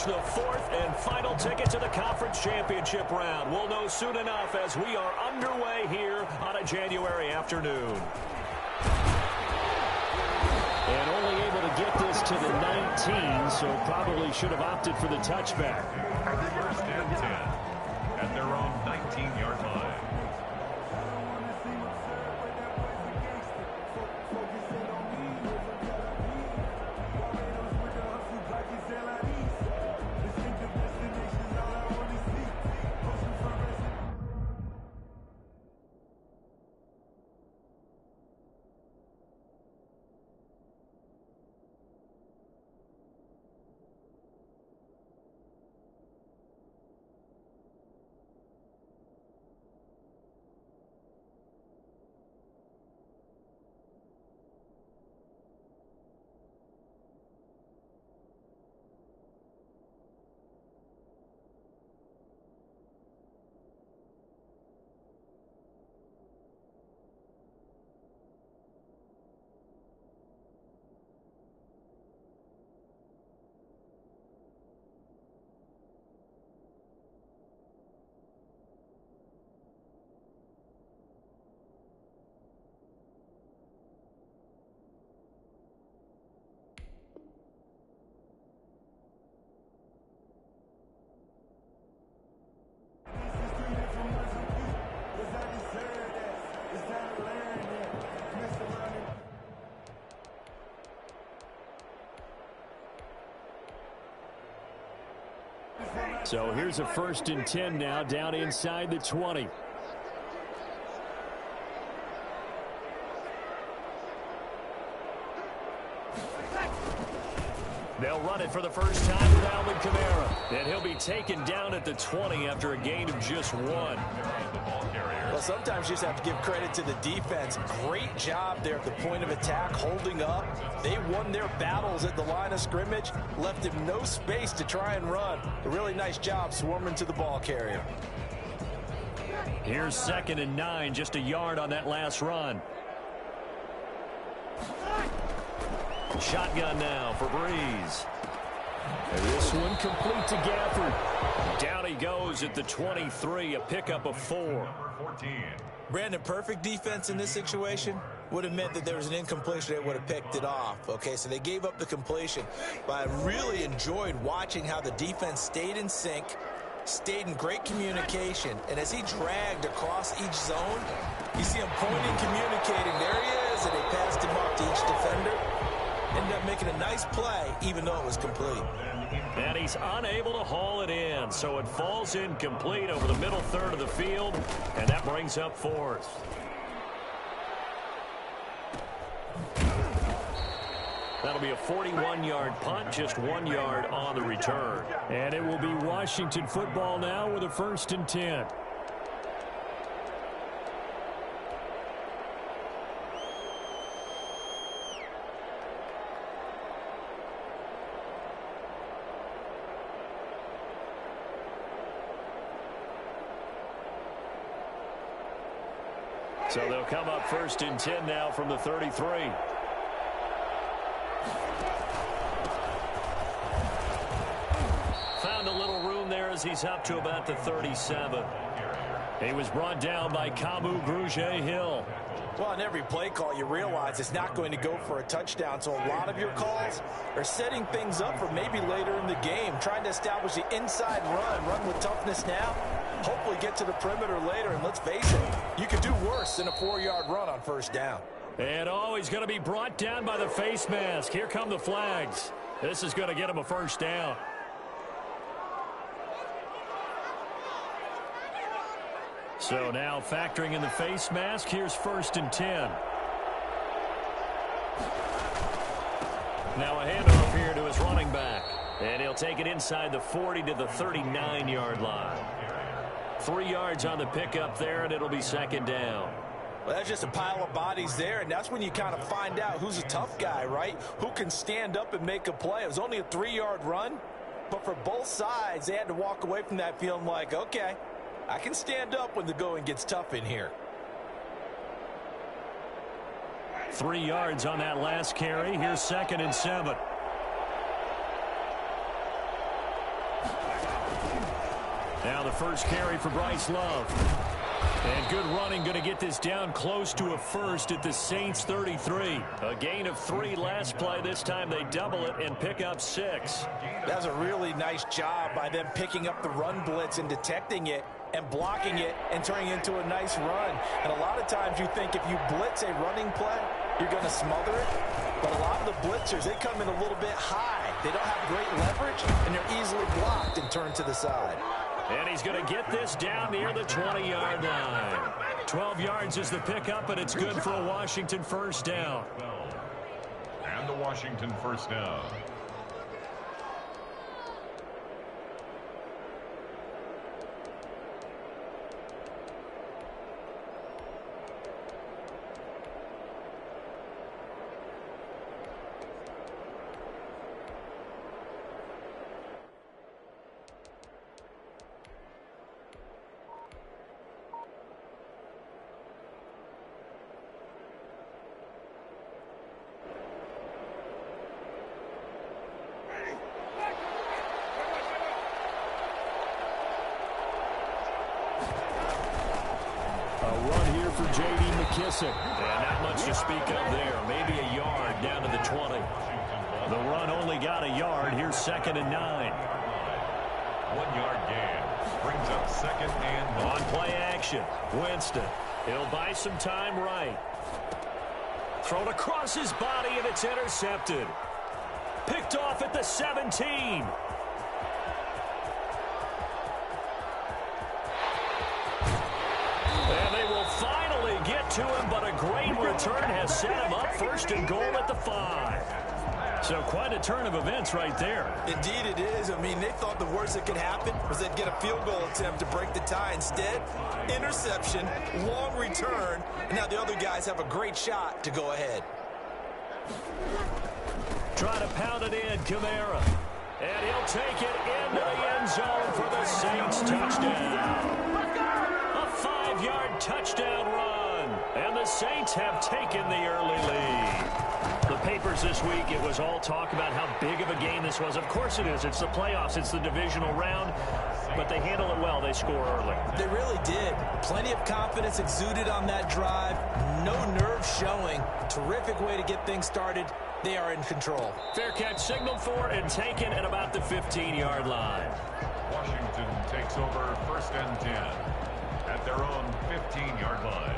clinch the fourth and final ticket to the conference championship round. We'll know soon enough as we are underway here on a January afternoon. And only able to get this to the 19, so probably should have opted for the touchback. First and 10 at their own 19-yard line. So here's a 1st and 10 now, down inside the 20. They'll run it for the first time with Alvin Kamara. And he'll be taken down at the 20 after a gain of just 1. Well, sometimes you just have to give credit to the defense. Great job there at the point of attack, holding up. They won their battles at the line of scrimmage, left him no space to try and run. A really nice job swarming to the ball carrier. Here's 2nd and 9, just a yard on that last run. Shotgun now for Breeze. And this one complete to Gafford. Down he goes at the 23, a pickup of 4. Brandon, perfect defense in this situation would have meant that there was an incompletion. They would have picked it off. Okay, so they gave up the completion. But I really enjoyed watching how the defense stayed in sync, stayed in great communication. And as he dragged across each zone, you see him pointing, communicating. There he is, and they passed him off to each defender. Ended up making a nice play, even though it was complete. And he's unable to haul it in, so it falls incomplete over the middle third of the field, and that brings up 4th. That'll be a 41-yard punt, just 1 yard on the return. And it will be Washington football now with a 1st and 10. So they'll come up 1st and 10 now from the 33. Found a little room there as he's up to about the 37. He was brought down by Kamu Grugier-Hill. Well, on every play call, you realize it's not going to go for a touchdown. So a lot of your calls are setting things up for maybe later in the game, trying to establish the inside run with toughness now. Hopefully get to the perimeter later, and let's face it, you could do worse than a 4-yard run on 1st down. And he's going to be brought down by the face mask. Here come the flags. This is going to get him a 1st down. So now factoring in the face mask, here's 1st and 10. Now a handoff here to his running back. And he'll take it inside the 40 to the 39-yard line. 3 yards on the pickup there, and it'll be 2nd down. Well, that's just a pile of bodies there, and that's when you kind of find out who's a tough guy, right? Who can stand up and make a play. It was only a 3-yard run, but for both sides, they had to walk away from that feeling like, okay, I can stand up when the going gets tough in here. 3 yards on that last carry. Here's 2nd and 7. Now the first carry for Bryce Love. And good running, going to get this down close to a first at the Saints 33. A gain of 3 last play. This time they double it and pick up 6. That's a really nice job by them picking up the run blitz and detecting it and blocking it and turning it into a nice run. And a lot of times you think if you blitz a running play, you're going to smother it. But a lot of the blitzers, they come in a little bit high. They don't have great leverage, and they're easily blocked and turned to the side. And he's going to get this down near the 20-yard line. 12 yards is the pickup, and it's good for a Washington first down. And the Washington first down. McKissick. And not much to speak of there. Maybe a yard down to the 20. The run only got a yard. Here's 2nd and 9. 1-yard gain. Brings up 2nd and 9. On play action. Winston. He'll buy some time right. Thrown across his body, and it's intercepted. Picked off at the 17. And they will finally get to him, but a great return has set him up 1st and goal at the 5. So quite a turn of events right there. Indeed it is. I mean, they thought the worst that could happen was they'd get a field goal attempt to break the tie. Instead, interception, long return, and now the other guys have a great shot to go ahead. Try to pound it in, Kamara. And he'll take it into the end zone for the Saints touchdown. A 5-yard touchdown run. And the Saints have taken the early lead. The papers this week, it was all talk about how big of a game this was. Of course it is. It's the playoffs. It's the divisional round. But they handle it well. They score early. They really did. Plenty of confidence exuded on that drive. No nerves showing. Terrific way to get things started. They are in control. Fair catch signaled for and taken at about the 15-yard line. Washington takes over 1st and 10 at their own 15-yard line.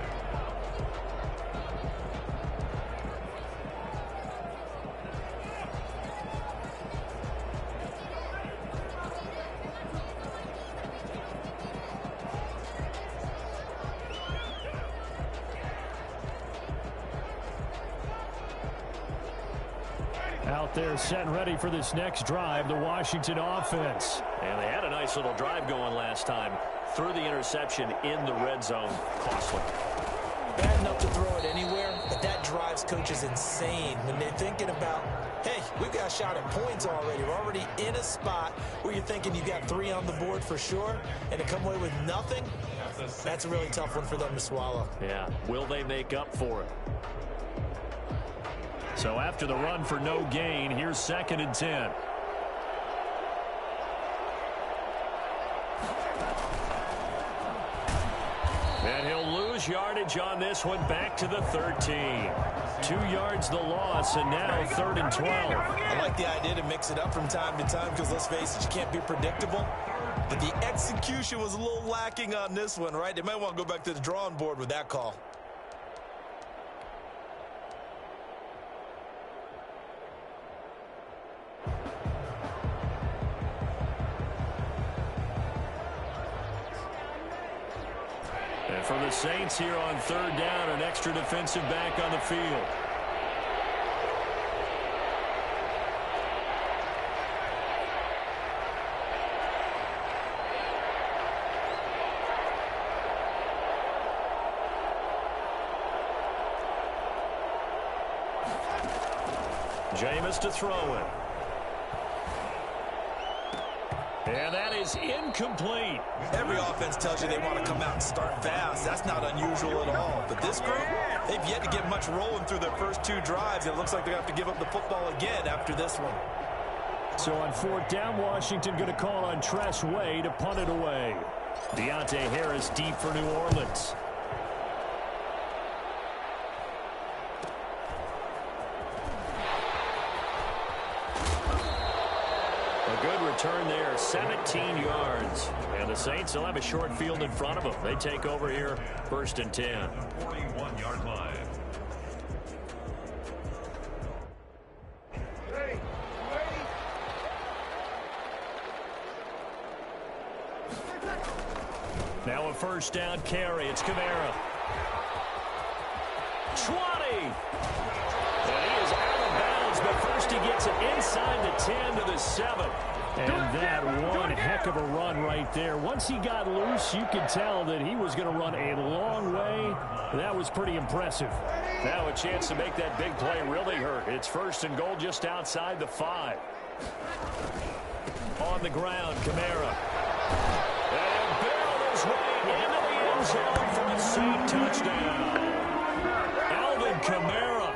Out there set and ready for this next drive, the Washington offense. And they had a nice little drive going last time. Threw the interception in the red zone. Costly. Bad enough to throw it anywhere, but that drives coaches insane when they're thinking about, hey, we've got a shot at points already. We're already in a spot where you're thinking you got 3 on the board for sure, and to come away with nothing, that's a really tough one for them to swallow. Yeah, will they make up for it? So after the run for no gain, here's 2nd and 10. And he'll lose yardage on this one, back to the 13. 2 yards the loss, and now 3rd and 12. I like the idea to mix it up from time to time because, let's face it, you can't be predictable. But the execution was a little lacking on this one, right? They might want to go back to the drawing board with that call. And for the Saints here on 3rd down, an extra defensive back on the field. Jameis to throw it. And that is incomplete. Every offense tells you they want to come out and start fast. That's not unusual at all. But this group, they've yet to get much rolling through their first 2 drives. It looks like they're going to have to give up the football again after this one. So on fourth down, Washington going to call on Tress Way to punt it away. Deontay Harris deep for New Orleans. A good return there, 17 yards. And the Saints will have a short field in front of them. They take over here, 1st and 10. 41-yard line. Now a first down carry. It's Kamara. 20. And he is out of bounds, but first he gets it inside the 10 to the 7. And that one heck of a run right there. Once he got loose, you could tell that he was going to run a long way. That was pretty impressive. Now a chance to make that big play really hurt. It's 1st and goal just outside the 5. On the ground, Kamara. And barreled his way into the end zone for a Saint touchdown. Alvin Kamara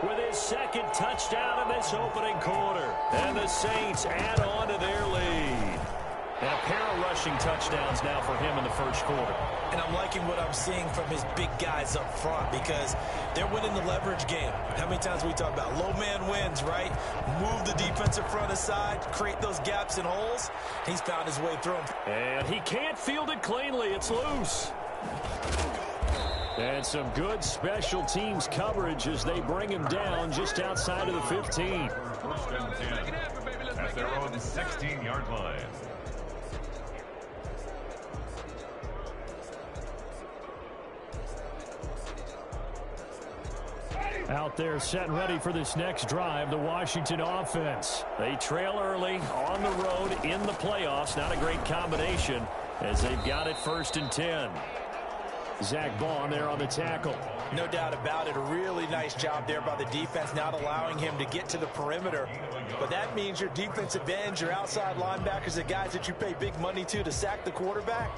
with his 2nd touchdown in this opening quarter. And the Saints add on to their lead. And a pair of rushing touchdowns now for him in the 1st quarter. And I'm liking what I'm seeing from his big guys up front because they're winning the leverage game. How many times we talk about low man wins, right? Move the defensive front aside, create those gaps and holes. He's found his way through them. And he can't field it cleanly. It's loose. And some good special teams coverage as they bring him down just outside of the 15. 1st and 10 at their own 16-yard line. Out there set and ready for this next drive, the Washington offense. They trail early on the road in the playoffs. Not a great combination as they've got it 1st and 10. Zach Bond there on the tackle. No doubt about it. A really nice job there by the defense, not allowing him to get to the perimeter. But that means your defensive ends, your outside linebackers, the guys that you pay big money to sack the quarterback,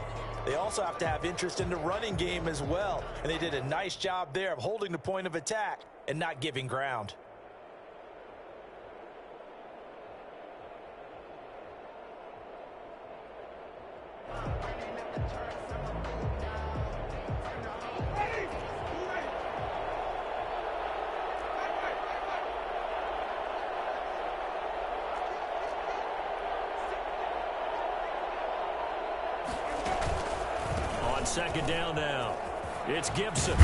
they also have to have interest in the running game as well. And they did a nice job there of holding the point of attack and not giving ground. On 2nd down now, it's Gibson.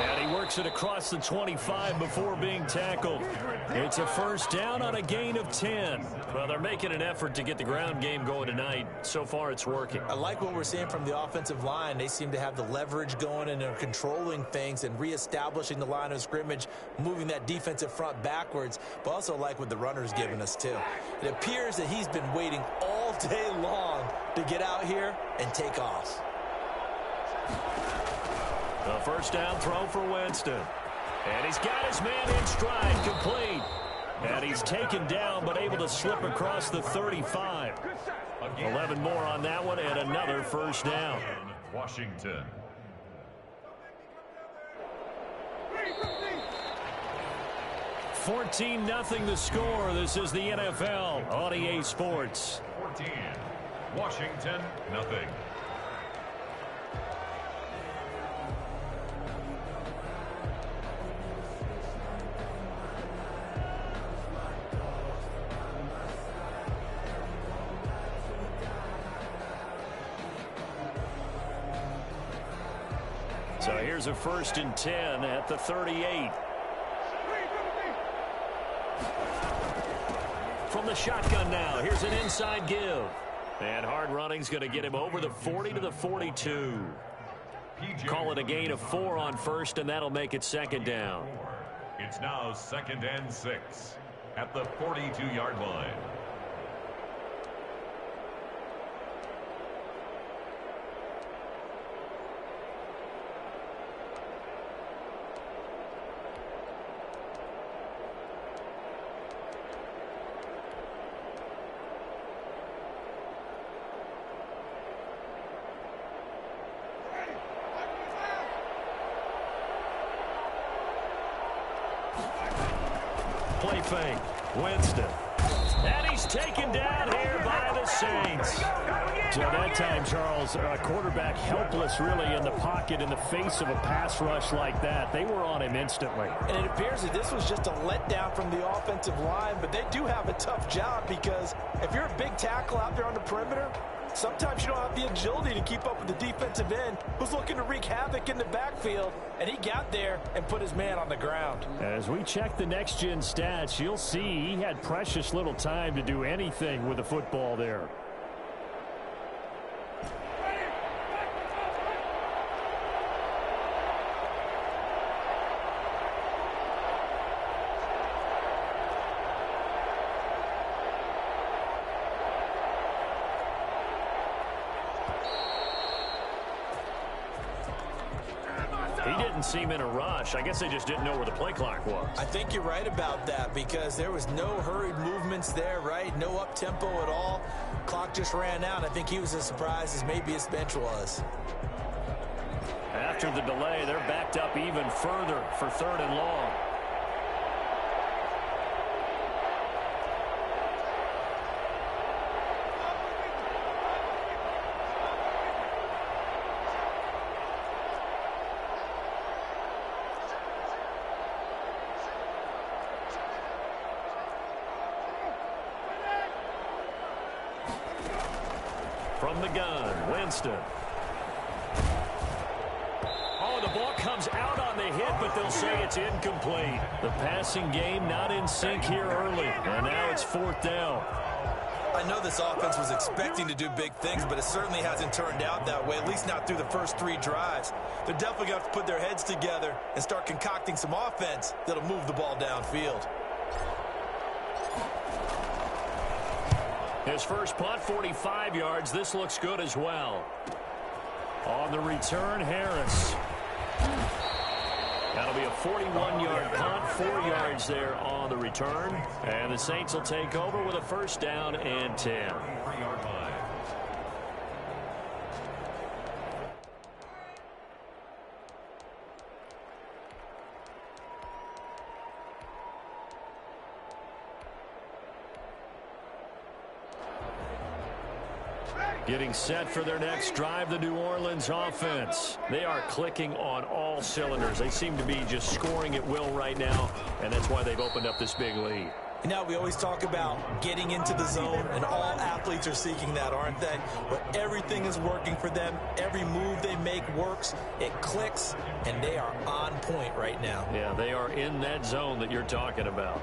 And he works it across the 25 before being tackled. It's a 1st down on a gain of 10. Well, they're making an effort to get the ground game going tonight. So far, it's working. I like what we're seeing from the offensive line. They seem to have the leverage going, and they're controlling things and reestablishing the line of scrimmage, moving that defensive front backwards, but also like what the runner's giving us, too. It appears that he's been waiting all day long to get out here and take off. The 1st down throw for Winston. And he's got his man in stride, complete. And he's taken down, but able to slip across the 35. 11 more on that one, and another 1st down. Washington. $14-0 the score. This is the NFL on EA Sports. 14. Washington, nothing. So here's a 1st and 10 at the 38. From the shotgun now, here's an inside give. And hard running's going to get him over the 40 to the 42. Call it a gain of 4 on 1st, and that'll make it 2nd down. It's now 2nd and 6 at the 42-yard line. Play fake. Winston. And he's taken down here by the Saints. So that time, Charles, quarterback helpless really in the pocket in the face of a pass rush like that. They were on him instantly. And it appears that this was just a letdown from the offensive line, but they do have a tough job because if you're a big tackle out there on the perimeter, sometimes you don't have the agility to keep up with the defensive end who's looking to wreak havoc in the backfield, and he got there and put his man on the ground. As we check the next-gen stats, you'll see he had precious little time to do anything with the football there. He didn't seem in a rush. I guess they just didn't know where the play clock was. I think you're right about that because there was no hurried movements there, right? No up-tempo at all. Clock just ran out. I think he was as surprised as maybe his bench was. After the delay, they're backed up even further for 3rd and long. From the gun, Winston. Oh, the ball comes out on the hit, but they'll say it's incomplete. The passing game not in sync here early, and now it's 4th down. I know this offense was expecting to do big things, but it certainly hasn't turned out that way, at least not through the first 3 drives. They're definitely going to have to put their heads together and start concocting some offense that'll move the ball downfield. His first punt, 45 yards. This looks good as well. On the return, Harris. That'll be a 41-yard punt, 4 yards there on the return. And the Saints will take over with a 1st down and 10. Getting set for their next drive, the New Orleans offense. They are clicking on all cylinders. They seem to be just scoring at will right now, and that's why they've opened up this big lead. Now, we always talk about getting into the zone, and all athletes are seeking that, aren't they? Where everything is working for them. Every move they make works. It clicks, and they are on point right now. Yeah, they are in that zone that you're talking about.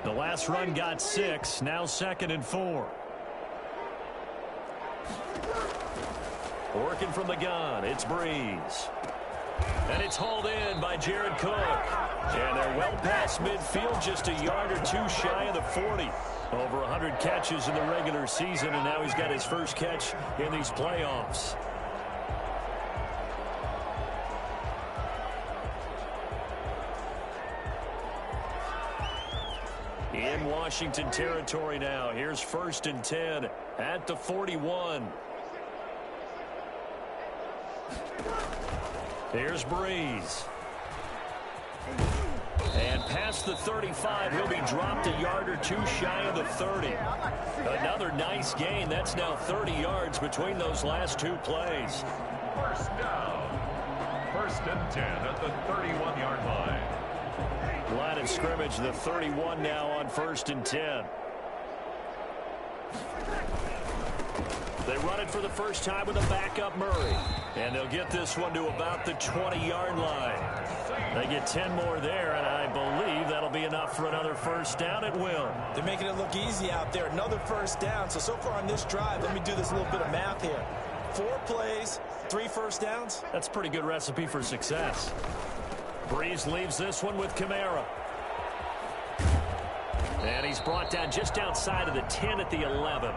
The last run got 6, now 2nd and 4. Working from the gun, it's Breeze. And it's hauled in by Jared Cook. And they're well past midfield, just a yard or 2 shy of the 40. Over 100 catches in the regular season, and now he's got his first catch in these playoffs. In Washington territory now. Here's 1st and 10 at the 41. Here's Breeze. And past the 35, he'll be dropped a yard or 2 shy of the 30. Another nice gain. That's now 30 yards between those last 2 plays. 1st down. 1st and 10 at the 31-yard line. Line of scrimmage, the 31 now on 1st and 10. They run it for the first time with a backup Murray. And they'll get this one to about the 20-yard line. They get 10 more there, and I believe that'll be enough for another 1st down. It will. They're making it look easy out there. Another 1st down. So far on this drive, let me do this little bit of math here. 4 plays, 3 1st downs. That's a pretty good recipe for success. Breeze leaves this one with Kamara. And he's brought down just outside of the 10 at the 11.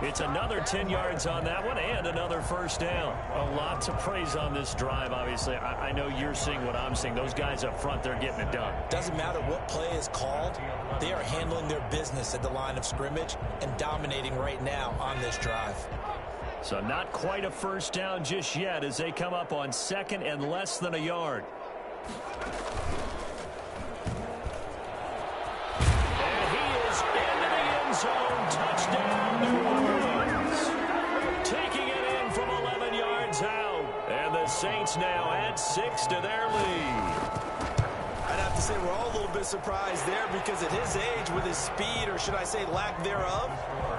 It's another 10 yards on that one and another first down. A lot to praise on this drive, obviously. I know you're seeing what I'm seeing. Those guys up front, they're getting it done. Doesn't matter what play is called. They are handling their business at the line of scrimmage and dominating right now on this drive. So not quite a first down just yet as they come up on second and less than a yard. And he is into the end zone. Touchdown, New Orleans. Taking it in from 11 yards out. And the Saints now add 6 to their lead. I'd have to say we're all a little bit surprised there because at his age, with his speed, or should I say lack thereof,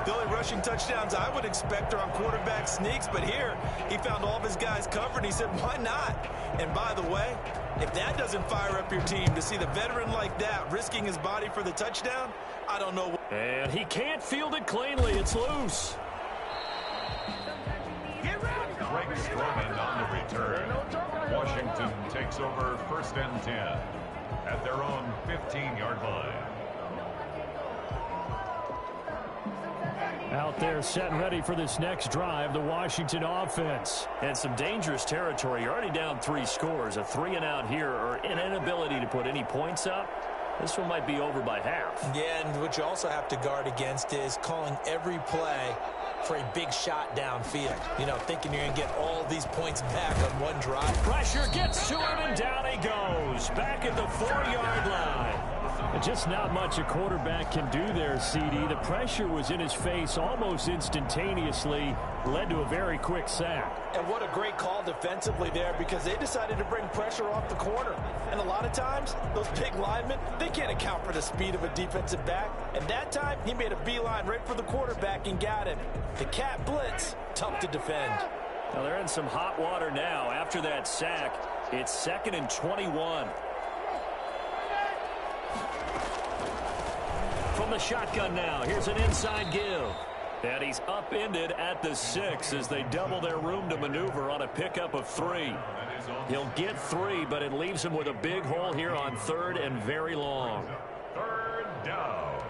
the only rushing touchdowns I would expect are on quarterback sneaks. But here, he found all of his guys covered, and he said, why not? And by the way, if that doesn't fire up your team to see the veteran like that risking his body for the touchdown, I don't know. And he can't field it cleanly. It's loose. Greg Stroman on the return. Washington takes over first and 10 at their own 15-yard line. Out there set and ready for this next drive, the Washington offense. And some dangerous territory. You're already down 3 scores. A 3 and out here, or an inability to put any points up. This one might be over by half. Yeah, and what you also have to guard against is calling every play for a big shot downfield. You know, thinking you're going to get all these points back on one drive. Pressure gets to him, and down he goes. Back at the 4-yard line. And just not much a quarterback can do there, CD. The pressure was in his face almost instantaneously, led to a very quick sack. And what a great call defensively there, because they decided to bring pressure off the corner. And a lot of times, those big linemen, they can't account for the speed of a defensive back. And that time, he made a beeline right for the quarterback and got him. The cat blitz, tough to defend. Now they're in some hot water now. After that sack, it's 2nd and 21. From the shotgun now, here's an inside give. And he's upended at the 6 as they double their room to maneuver on a pickup of 3. He'll get 3, but it leaves him with a big hole here on 3rd and very long. 3rd down.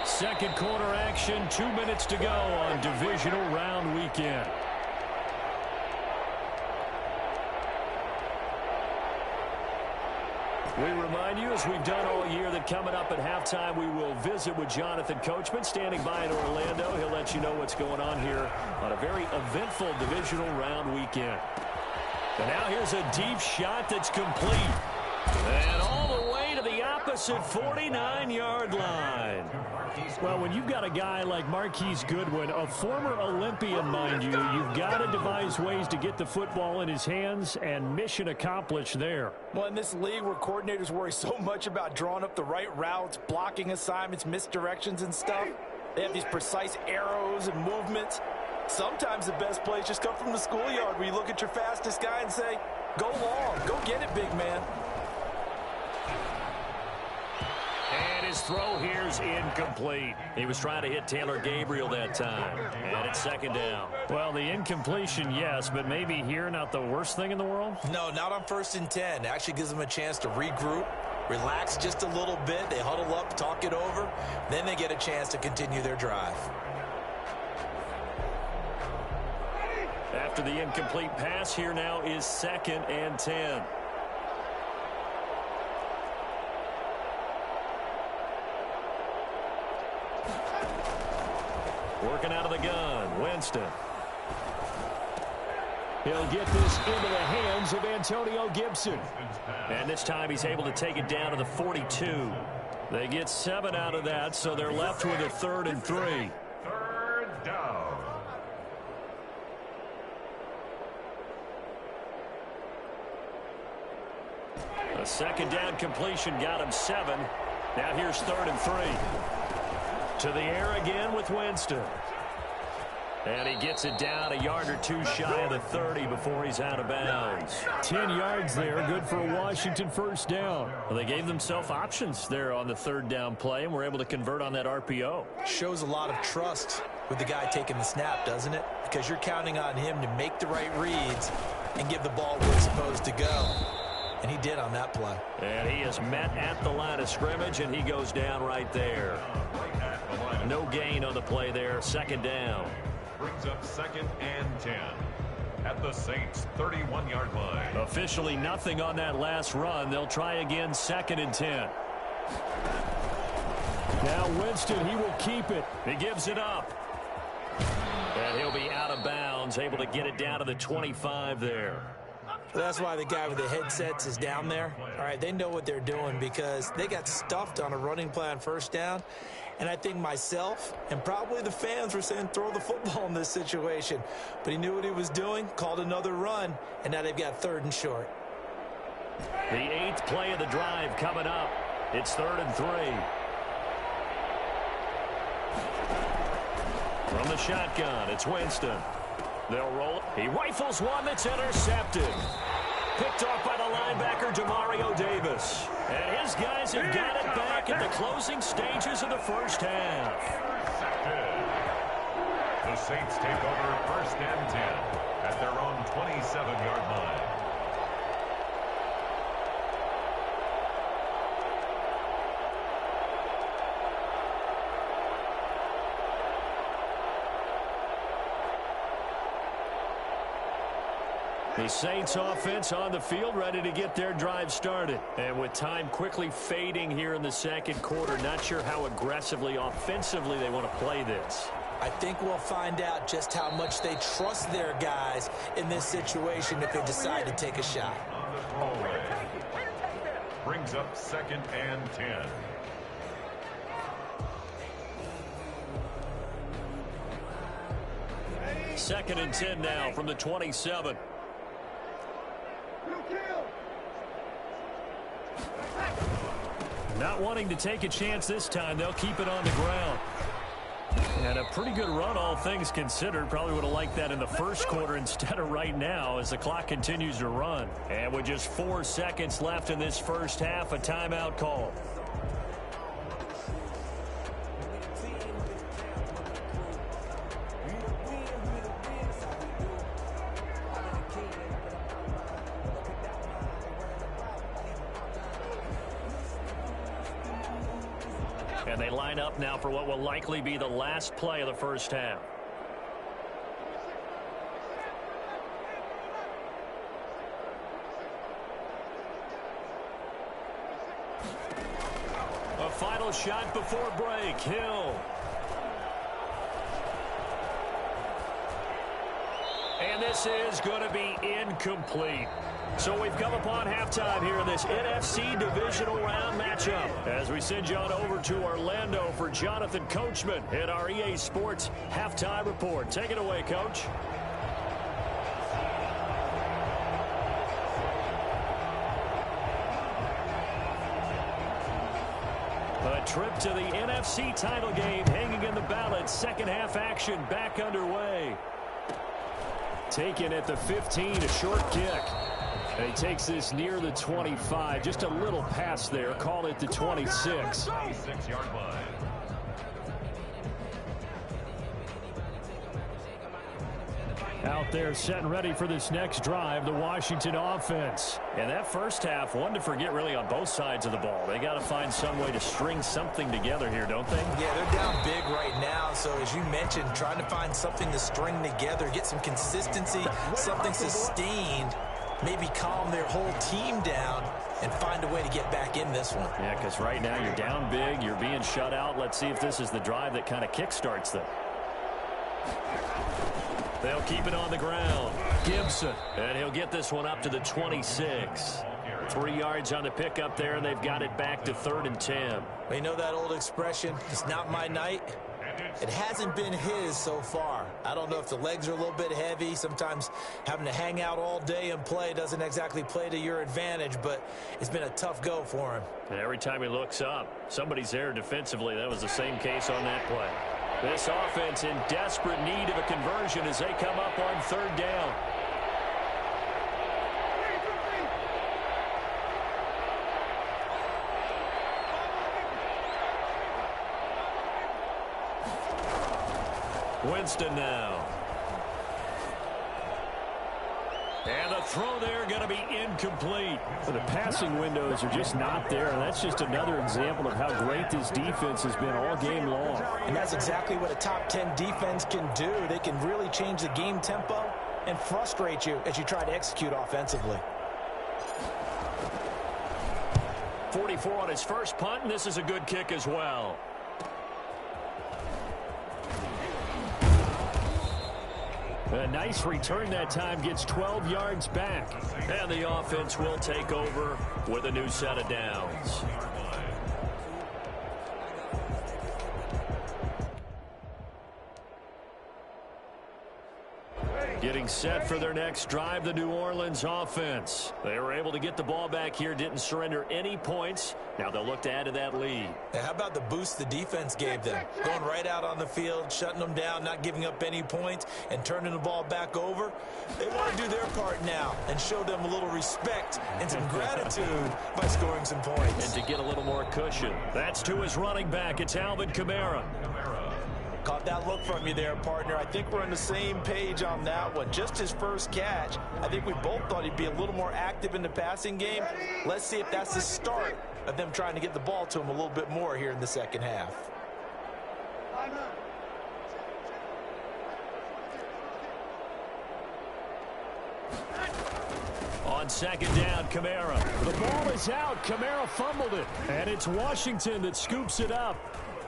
Second quarter action, 2 minutes to go on divisional round weekend. We remind you, as we've done all year, that coming up at halftime, we will visit with Jonathan Coachman standing by in Orlando. He'll let you know what's going on here on a very eventful divisional round weekend. And now here's a deep shot that's complete. And all the way to the opposite 49-yard line. Well, when you've got a guy like Marquise Goodwin, a former Olympian, mind you, you've got to devise ways to get the football in his hands, and mission accomplished there. Well, in this league where coordinators worry so much about drawing up the right routes, blocking assignments, misdirections and stuff, they have these precise arrows and movements. Sometimes the best plays just come from the schoolyard where you look at your fastest guy and say, go long, go get it, big man. And his throw here's incomplete. He was trying to hit Taylor Gabriel that time. And it's 2nd down. Well, the incompletion, yes, but maybe here not the worst thing in the world? No, not on 1st and 10. It actually gives them a chance to regroup, relax just a little bit. They huddle up, talk it over. Then they get a chance to continue their drive. After the incomplete pass, here now is 2nd and 10. Working out of the gun, Winston. He'll get this into the hands of Antonio Gibson. And this time he's able to take it down to the 42. They get 7 out of that, so they're left with a 3rd and 3. 3rd down. A 2nd down completion got him 7. Now here's 3rd and 3. To the air again with Winston. And he gets it down a yard or two shy of the 30 before he's out of bounds. 10 yards there, good for a Washington first down. Well, they gave themselves options there on the third down play and were able to convert on that RPO. Shows a lot of trust with the guy taking the snap, doesn't it? Because you're counting on him to make the right reads and give the ball where it's supposed to go. And he did on that play. And he is met at the line of scrimmage, and he goes down right there. No gain on the play there, second down. Brings up 2nd and 10 at the Saints' 31-yard line. Officially nothing on that last run. They'll try again, 2nd and 10. Now Winston, he will keep it. He gives it up. And he'll be out of bounds, able to get it down to the 25 there. That's why the guy with the headsets is down there. All right, they know what they're doing because they got stuffed on a running play on first down. And I think myself and probably the fans were saying throw the football in this situation. But he knew what he was doing, called another run, and now they've got 3rd and short. The 8th play of the drive coming up. It's 3rd and 3. From the shotgun, it's Winston. They'll roll. He rifles one that's intercepted. Picked off by the linebacker, Demario Davis. And his guys have got it back at the closing stages of the first half. The Saints take over 1st and 10 at their own 27-yard line. The Saints offense on the field, ready to get their drive started. And with time quickly fading here in the second quarter, not sure how aggressively, offensively they want to play this. I think we'll find out just how much they trust their guys in this situation if they decide to take a shot. Brings up 2nd and 10. Second and 10 now from the 27. Not wanting to take a chance this time, they'll keep it on the ground. And a pretty good run, all things considered. Probably would have liked that in the first quarter instead of right now as the clock continues to run. And with just 4 seconds left in this first half, a timeout call. And they line up now for what will likely be the last play of the first half. A final shot before break. Hill. And this is going to be incomplete. So we've come upon halftime here in this NFC Divisional Round matchup. As we send you on over to Orlando for Jonathan Coachman in our EA Sports Halftime Report. Take it away, Coach. A trip to the NFC title game hanging in the balance. Second half action back underway. Taken at the 15, a short kick. And he takes this near the 25. Just a little pass there. Call it the 26. 26-yard line. Out there set and ready for this next drive, the Washington offense. And that first half, one to forget really on both sides of the ball. They got to find some way to string something together here, don't they? Yeah, they're down big right now. So as you mentioned, trying to find something to string together, get some consistency, something sustained, maybe calm their whole team down and find a way to get back in this one. Yeah, because right now you're down big, you're being shut out. Let's see if this is the drive that kind of kickstarts them. They'll keep it on the ground. Gibson. And he'll get this one up to the 26. 3 yards on the pickup there, and they've got it back to 3rd and 10. Well, you know that old expression, it's not my night. It hasn't been his so far. I don't know if the legs are a little bit heavy. Sometimes having to hang out all day and play doesn't exactly play to your advantage, but it's been a tough go for him. And every time he looks up, somebody's there defensively. That was the same case on that play. This offense in desperate need of a conversion as they come up on third down. Winston now. And the throw there going to be incomplete. So the passing windows are just not there, and that's just another example of how great this defense has been all game long. And that's exactly what a top 10 defense can do. They can really change the game tempo and frustrate you as you try to execute offensively. 44 on his first punt, and this is a good kick as well. A nice return that time, gets 12 yards back. And the offense will take over with a new set of downs. Getting set for their next drive, the New Orleans offense. They were able to get the ball back here, didn't surrender any points. Now they'll look to add to that lead. Now, how about the boost the defense gave them? Going right out on the field, shutting them down, not giving up any points, and turning the ball back over. They want to do their part now and show them a little respect and some gratitude by scoring some points. And to get a little more cushion. That's to his running back. It's Alvin Kamara. Caught that look from you there, partner. I think we're on the same page on that one. Just his first catch. I think we both thought he'd be a little more active in the passing game. Let's see if that's the start of them trying to get the ball to him a little bit more here in the second half. On second down, Kamara. The ball is out. Kamara fumbled it. And it's Washington that scoops it up.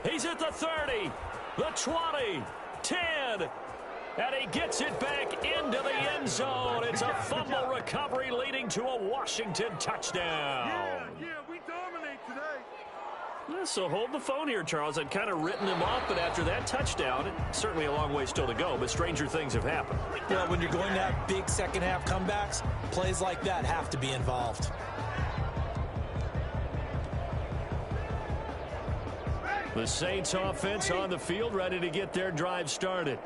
He's at the 30. The 20, 10, and he gets it back into the end zone. It's a fumble recovery leading to a Washington touchdown. Yeah, we dominate today. So hold the phone here, Charles. I'd kind of written him off, but after that touchdown, certainly a long way still to go, but stranger things have happened. Well, when you're going to have big second-half comebacks, plays like that have to be involved. The Saints offense on the field, ready to get their drive started.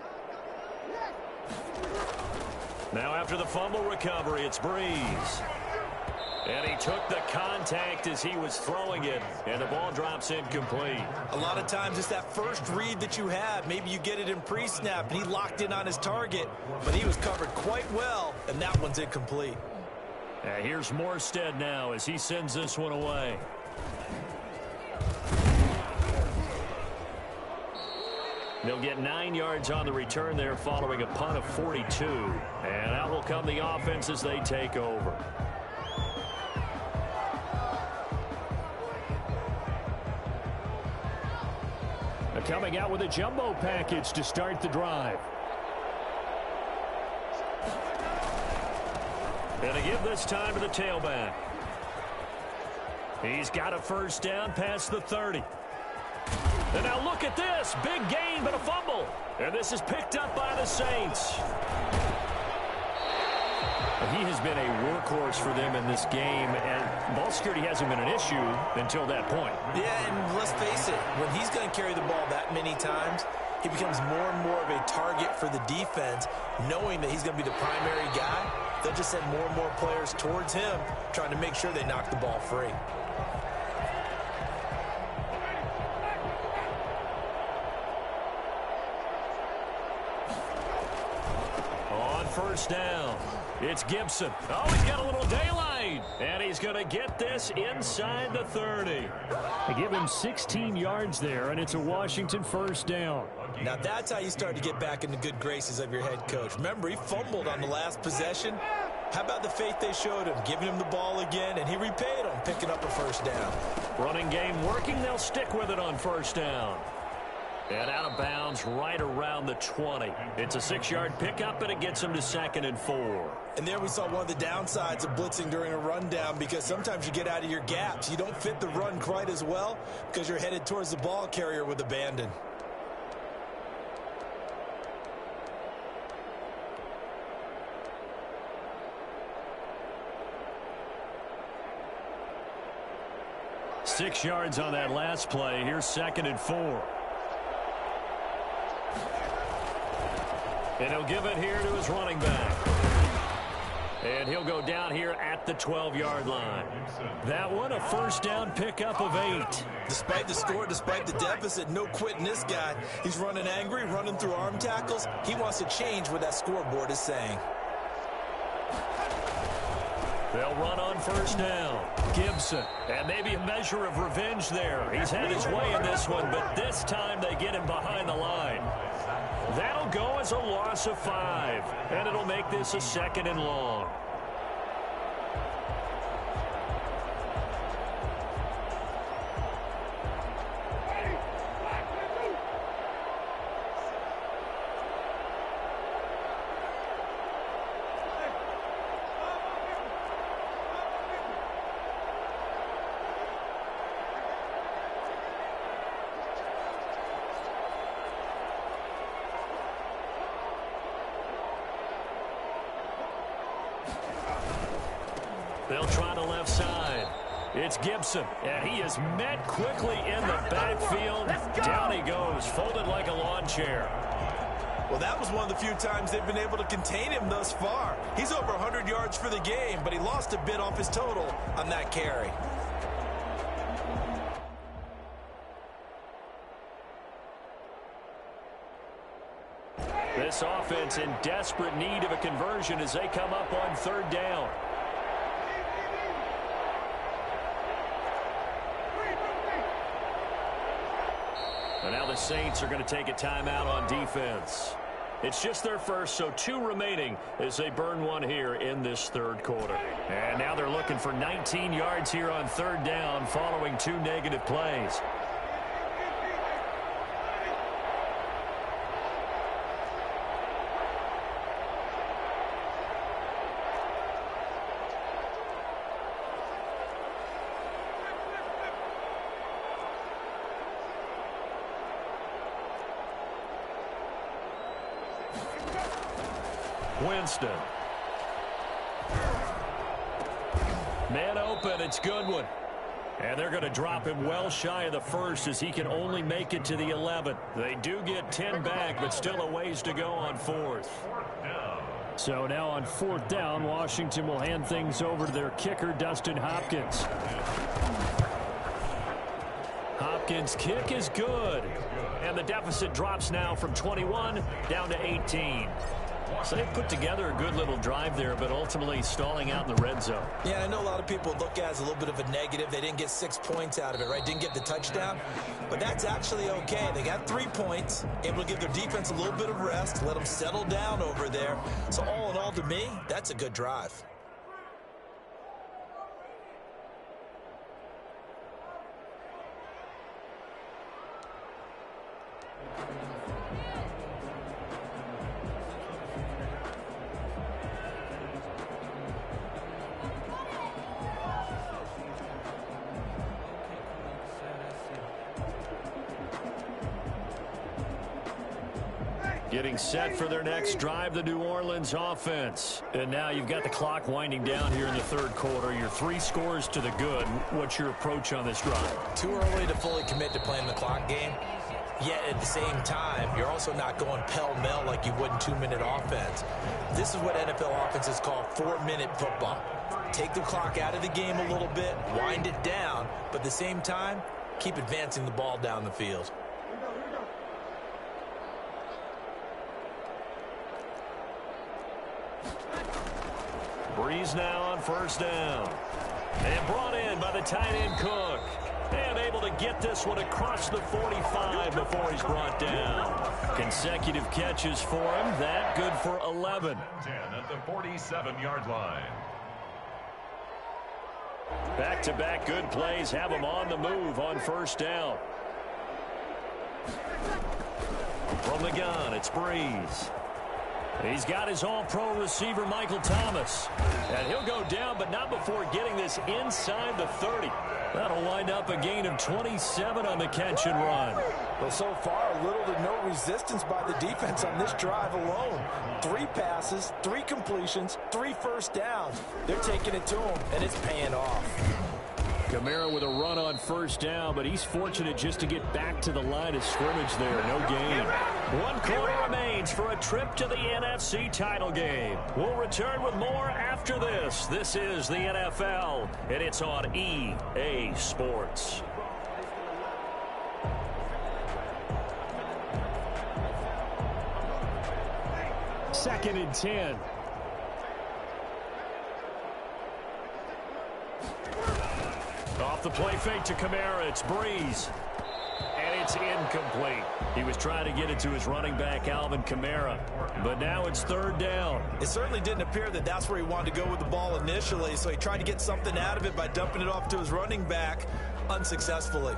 Now after the fumble recovery, it's Breeze. And he took the contact as he was throwing it, and the ball drops incomplete. A lot of times it's that first read that you have. Maybe you get it in pre-snap, and he locked in on his target, but he was covered quite well, and that one's incomplete. Here's Morstead now as he sends this one away. They'll get 9 yards on the return there following a punt of 42. And out will come the offense as they take over. They're coming out with a jumbo package to start the drive. And to give this time to the tailback. He's got a first down past the 30. And now look at this. Big gain, but a fumble. And this is picked up by the Saints. He has been a workhorse for them in this game, and ball security hasn't been an issue until that point. Yeah, and let's face it, when he's going to carry the ball that many times, he becomes more and more of a target for the defense, knowing that he's going to be the primary guy. They'll just send more and more players towards him, trying to make sure they knock the ball free. First down. It's Gibson. Oh, he's got a little daylight. And he's going to get this inside the 30. They give him 16 yards there, and it's a Washington first down. Now that's how you start to get back in the good graces of your head coach. Remember, he fumbled on the last possession. How about the faith they showed him, giving him the ball again, and he repaid them, picking up a first down. Running game working. They'll stick with it on first down. And out of bounds right around the 20. It's a 6-yard pickup, and it gets them to 2nd and 4. And there we saw one of the downsides of blitzing during a rundown, because sometimes you get out of your gaps. You don't fit the run quite as well because you're headed towards the ball carrier with abandon. Six yards on that last play. Here's 2nd and 4. And he'll give it here to his running back. And he'll go down here at the 12-yard line. That one, a first down pickup of 8. Despite the score, despite the deficit, no quitting this guy. He's running angry, running through arm tackles. He wants to change what that scoreboard is saying. They'll run on first down. Gibson. And maybe a measure of revenge there. He's had his way in this one, but this time they get him behind the line. That'll go as a loss of 5. And it'll make this a 2nd and long. They'll try the left side. It's Gibson, and he is met quickly in the backfield. Down he goes, folded like a lawn chair. Well, that was one of the few times they've been able to contain him thus far. He's over 100 yards for the game, but he lost a bit off his total on that carry. This offense in desperate need of a conversion as they come up on 3rd down. And now the Saints are going to take a timeout on defense. It's just their first, so 2 remaining as they burn one here in this 3rd quarter. And now they're looking for 19 yards here on 3rd down following 2 negative plays. Winston. Man open, it's Goodwin. And they're going to drop him well shy of the 1st as he can only make it to the 11. They do get 10 back, but still a ways to go on 4th. So now on 4th down, Washington will hand things over to their kicker, Dustin Hopkins. Hopkins' kick is good. And the deficit drops now from 21 down to 18. So they put together a good little drive there, but ultimately stalling out in the red zone. Yeah, I know a lot of people look at it as a little bit of a negative. They didn't get 6 points out of it, right? Didn't get the touchdown. But that's actually okay. They got 3 points, able to give their defense a little bit of rest, let them settle down over there. So all in all, to me, that's a good drive. Getting set for their next drive, the New Orleans offense. And now you've got the clock winding down here in the 3rd quarter. Your 3 scores to the good. What's your approach on this drive? Too early to fully commit to playing the clock game. Yet at the same time, you're also not going pell-mell like you would in 2-minute offense. This is what NFL offenses call 4-minute football. Take the clock out of the game a little bit, wind it down, but at the same time, keep advancing the ball down the field. Breeze now on 1st down. And brought in by the tight end Cook. And able to get this one across the 45 before he's brought down. Consecutive catches for him. That good for 11. 10 at the 47-yard line. Back-to-back good plays have him on the move on 1st down. From the gun, it's Breeze. He's got his all-pro receiver, Michael Thomas. And he'll go down, but not before getting this inside the 30. That'll wind up a gain of 27 on the catch and run. Well, so far, little to no resistance by the defense on this drive alone. 3 passes, 3 completions, 3 first downs. They're taking it to him, and it's paying off. Kamara with a run on first down, but he's fortunate just to get back to the line of scrimmage there. No gain. 1 quarter remains for a trip to the NFC title game. We'll return with more after this. This is the NFL, and it's on EA Sports. Second and 10. Off the play fake to Kamara, it's Breeze. And it's incomplete. He was trying to get it to his running back, Alvin Kamara. But now it's third down. It certainly didn't appear that that's where he wanted to go with the ball initially, so he tried to get something out of it by dumping it off to his running back unsuccessfully.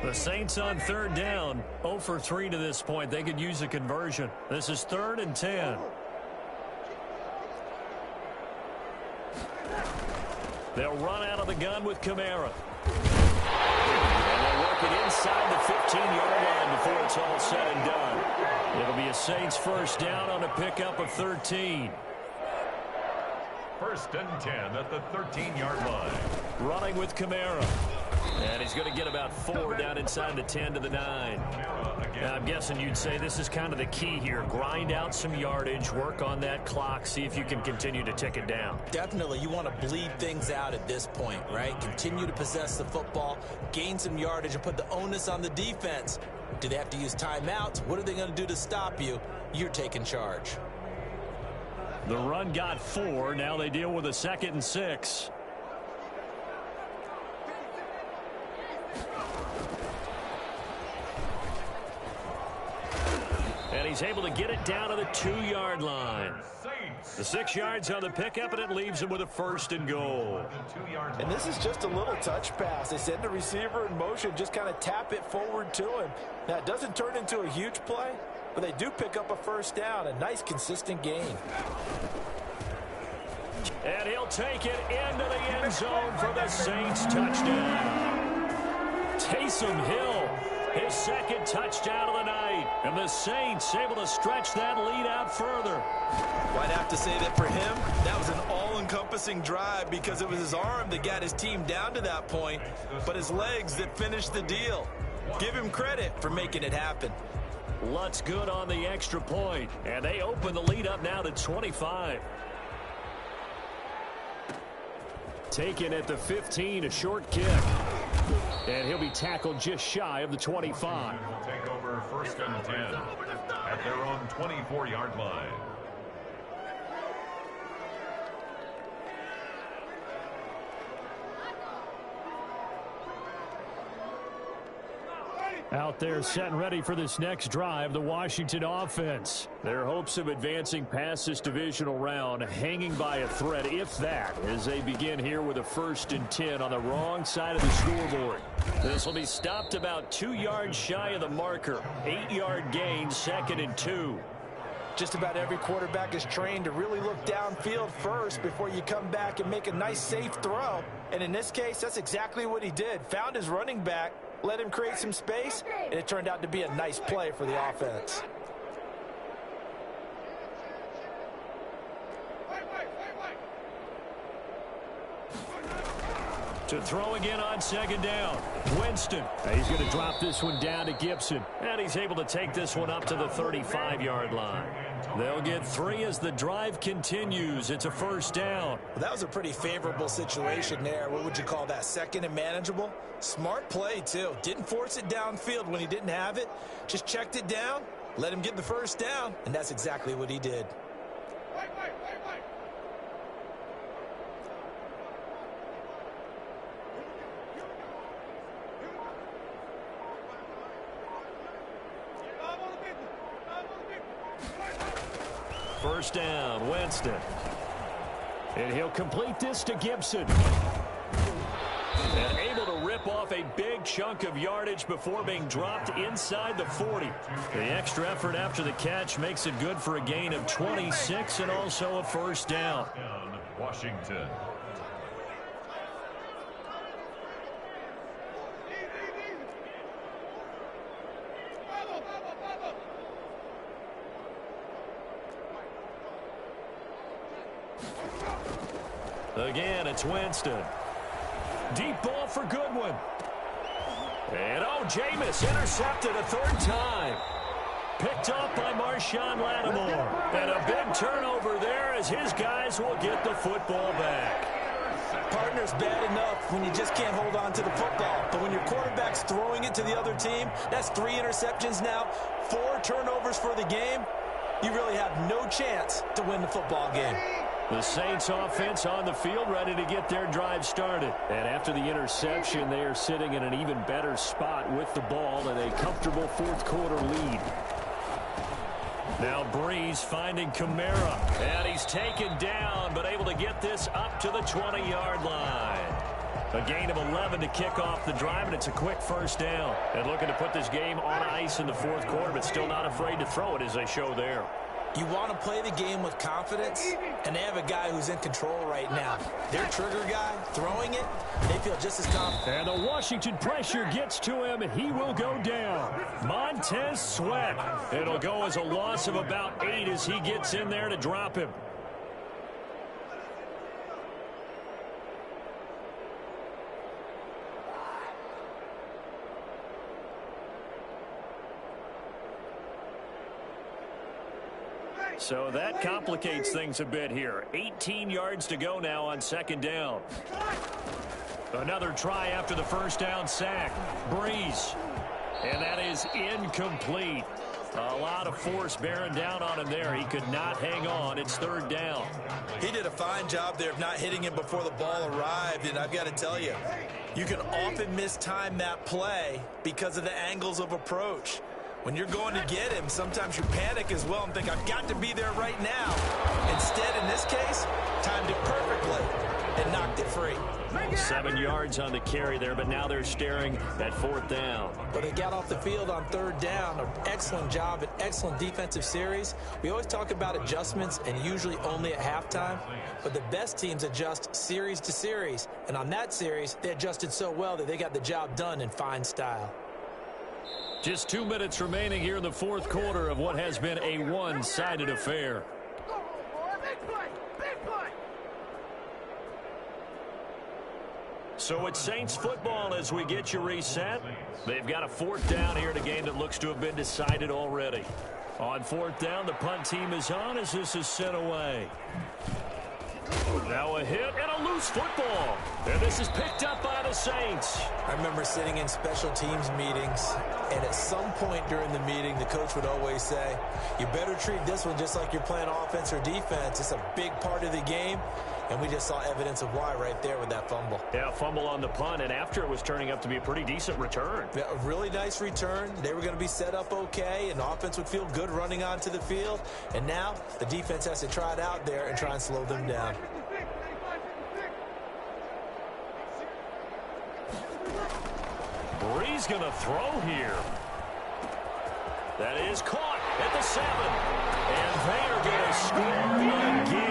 The Saints on third down, 0 for 3 to this point. They could use a conversion. This is 3rd and 10. They'll run out of the gun with Kamara. And they'll work it inside the 15-yard line before it's all said and done. It'll be a Saints first down on a pickup of 13. 1st and 10 at the 13-yard line. Running with Kamara. And he's going to get about 4 down inside the 10 to the 9. Now, I'm guessing you'd say this is kind of the key here. Grind out some yardage, work on that clock, see if you can continue to tick it down. Definitely, you want to bleed things out at this point, right? Continue to possess the football, gain some yardage, and put the onus on the defense. Do they have to use timeouts? What are they going to do to stop you? You're taking charge. The run got 4. Now they deal with a 2nd and 6. And he's able to get it down to the 2-yard line. The 6 yards on the pickup, and it leaves him with a 1st and goal. And this is just a little touch pass. They send the receiver in motion, just kind of tap it forward to him. Now, it doesn't turn into a huge play, but they do pick up a first down, a nice, consistent gain. And he'll take it into the end zone for the Saints touchdown. Taysom Hill, his 2nd touchdown of the night. And the Saints able to stretch that lead out further. Well, I'd have to say that for him, that was an all-encompassing drive because it was his arm that got his team down to that point, but his legs that finished the deal. Give him credit for making it happen. Lutz good on the extra point, and they open the lead up now to 25. Taken at the 15, a short kick. And he'll be tackled just shy of the 25. Will take over 1st and 10 at their own 24-yard line. Out there set and ready for this next drive, the Washington offense. Their hopes of advancing past this divisional round hanging by a thread, if that, as they begin here with a 1st and 10 on the wrong side of the scoreboard. This will be stopped about 2 yards shy of the marker. 8-yard gain, 2nd and 2. Just about every quarterback is trained to really look downfield first before you come back and make a nice, safe throw. And in this case, that's exactly what he did. Found his running back, let him create some space, and it turned out to be a nice play for the offense. To throw again on 2nd down. Winston. He's going to drop this one down to Gibson. And he's able to take this one up to the 35-yard line. They'll get 3 as the drive continues. It's a 1st down. Well, that was a pretty favorable situation there. What would you call that? 2nd and manageable? Smart play, too. Didn't force it downfield when he didn't have it. Just checked it down, let him get the 1st down, and that's exactly what he did. First down, Winston. And he'll complete this to Gibson. And able to rip off a big chunk of yardage before being dropped inside the 40. The extra effort after the catch makes it good for a gain of 26 and also a 1st down. Washington. Again, it's Winston. Deep ball for Goodwin. And, Jameis intercepted a third time. Picked up by Marshawn Lattimore. And a big turnover there as his guys will get the football back. Partner's bad enough when you just can't hold on to the football. But when your quarterback's throwing it to the other team, that's 3 interceptions now, 4 turnovers for the game. You really have no chance to win the football game. The Saints offense on the field ready to get their drive started. And after the interception, they are sitting in an even better spot with the ball and a comfortable fourth quarter lead. Now Breeze finding Kamara. And he's taken down, but able to get this up to the 20-yard line. A gain of 11 to kick off the drive, and it's a quick first down. And looking to put this game on ice in the fourth quarter, but still not afraid to throw it as they show there. You want to play the game with confidence, and they have a guy who's in control right now. Their trigger guy throwing it, they feel just as confident. And the Washington pressure gets to him, and he will go down. Montez Sweat. It'll go as a loss of about 8 as he gets in there to drop him. So that complicates things a bit here. 18 yards to go now on second down. Another try after the first down sack. Breeze. And that is incomplete. A lot of force bearing down on him there. He could not hang on. It's third down. He did a fine job there of not hitting him before the ball arrived. And I've got to tell you, you can often mistime that play because of the angles of approach. When you're going to get him, sometimes you panic as well and think, I've got to be there right now. Instead, in this case, timed it perfectly and knocked it free. 7 yards on the carry there, but now they're staring at fourth down. But they got off the field on third down. An excellent job, an excellent defensive series. We always talk about adjustments and usually only at halftime. But the best teams adjust series to series. And on that series, they adjusted so well that they got the job done in fine style. Just 2 minutes remaining here in the fourth quarter of what has been a one-sided affair. So it's Saints football as we get you reset. They've got a fourth down here in a game that looks to have been decided already. On fourth down, the punt team is on as this is sent away. Now a hit and a loose football. And this is picked up by the Saints. I remember sitting in special teams meetings, and at some point during the meeting, the coach would always say, you better treat this one just like you're playing offense or defense. It's a big part of the game. And we just saw evidence of why right there with that fumble. Yeah, fumble on the punt, and after it was turning up to be a pretty decent return. Yeah, a really nice return. They were going to be set up okay, and the offense would feel good running onto the field. And now the defense has to try it out there and try and slow them down. Breeze going to throw here. That is caught at the 7. And they are going to score again.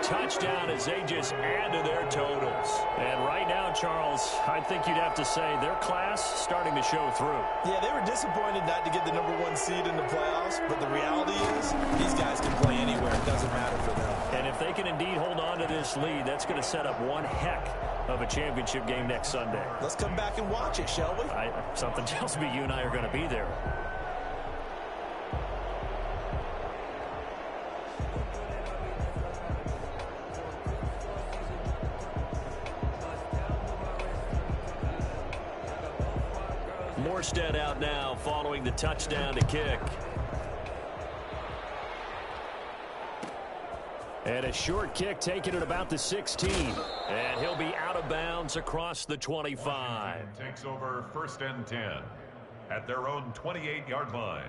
Touchdown as they just add to their totals. And right now, Charles, I think you'd have to say their class starting to show through. Yeah, they were disappointed not to get the #1 seed in the playoffs, but the reality is these guys can play anywhere. It doesn't matter for them. And if they can indeed hold on to this lead, that's going to set up one heck of a championship game next Sunday. Let's come back and watch it, shall we? Something tells me you and I are going to be there. Morstead out now following the touchdown to kick. And a short kick taken at about the 16. And he'll be out of bounds across the 25. Takes over first and 10 at their own 28-yard line.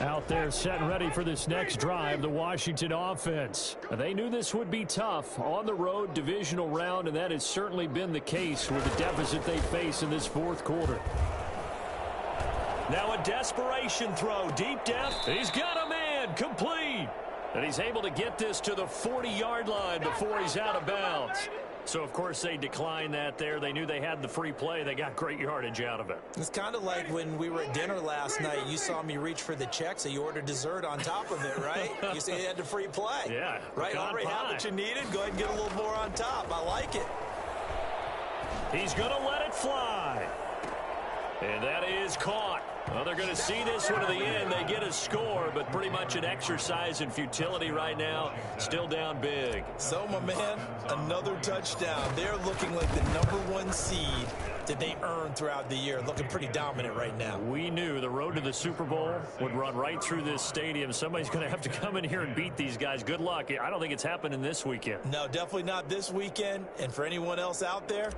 Out there set and ready for this next drive, the Washington offense. They knew this would be tough on the road, divisional round, and that has certainly been the case with the deficit they face in this fourth quarter. Now a desperation throw, deep depth. He's got a man, complete. And he's able to get this to the 40-yard line before he's out of bounds. So, of course, they declined that there. They knew they had the free play. They got great yardage out of it. It's kind of like when we were at dinner last night. You saw me reach for the check, so you ordered dessert on top of it, right? You said you had the free play. Yeah. Right? Already had what you needed. Go ahead and get a little more on top. I like it. He's going to let it fly. And that is caught. Well, they're going to see this one to the end. They get a score, but pretty much an exercise in futility right now. Still down big. So, my man, another touchdown. They're looking like the #1 seed that they earned throughout the year. Looking pretty dominant right now. We knew the road to the Super Bowl would run right through this stadium. Somebody's going to have to come in here and beat these guys. Good luck. I don't think it's happening this weekend. No, definitely not this weekend. And for anyone else out there,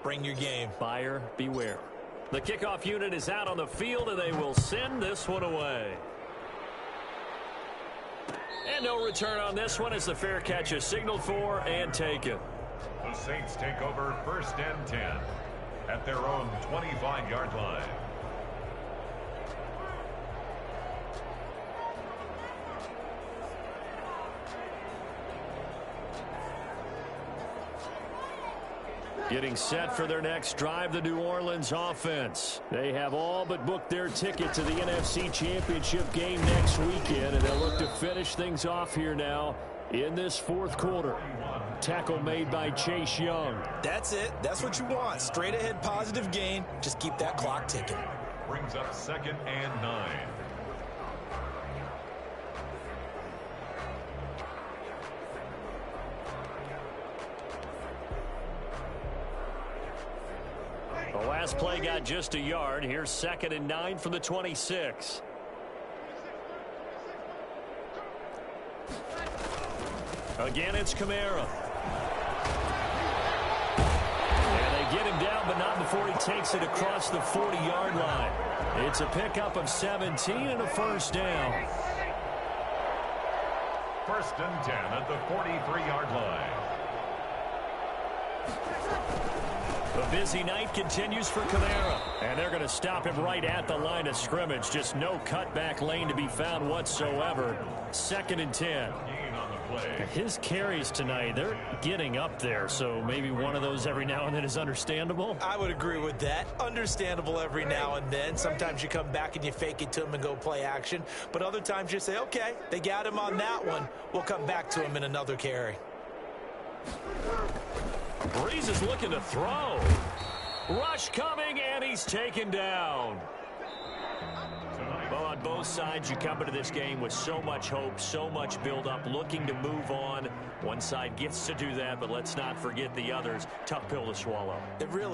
bring your game. Buyer beware. The kickoff unit is out on the field, and they will send this one away. And no return on this one as the fair catch is signaled for and taken. The Saints take over 1st and 10 at their own 25-yard line. Getting set for their next drive, the New Orleans offense. They have all but booked their ticket to the NFC Championship game next weekend, and they'll look to finish things off here now in this 4th quarter. Tackle made by Chase Young. That's it. That's what you want. Straight ahead positive gain. Just keep that clock ticking. Brings up 2nd and 9. The last play got just a yard. Here's 2nd and 9 from the 26. Again, it's Kamara. And they get him down, but not before he takes it across the 40-yard line. It's a pickup of 17 and a first down. 1st and 10 at the 43-yard line. The busy night continues for Kamara. And they're going to stop him right at the line of scrimmage. Just no cutback lane to be found whatsoever. 2nd and 10. Gain on the play. His carries tonight, they're getting up there. So maybe one of those every now and then is understandable. I would agree with that. Understandable every now and then. Sometimes you come back and you fake it to him and go play action. But other times you say, okay, they got him on that one. We'll come back to him in another carry. Breeze is looking to throw. Rush coming, and he's taken down. Well, on both sides, you come into this game with so much hope, so much build-up, looking to move on. One side gets to do that, but let's not forget the others. Tough pill to swallow. It really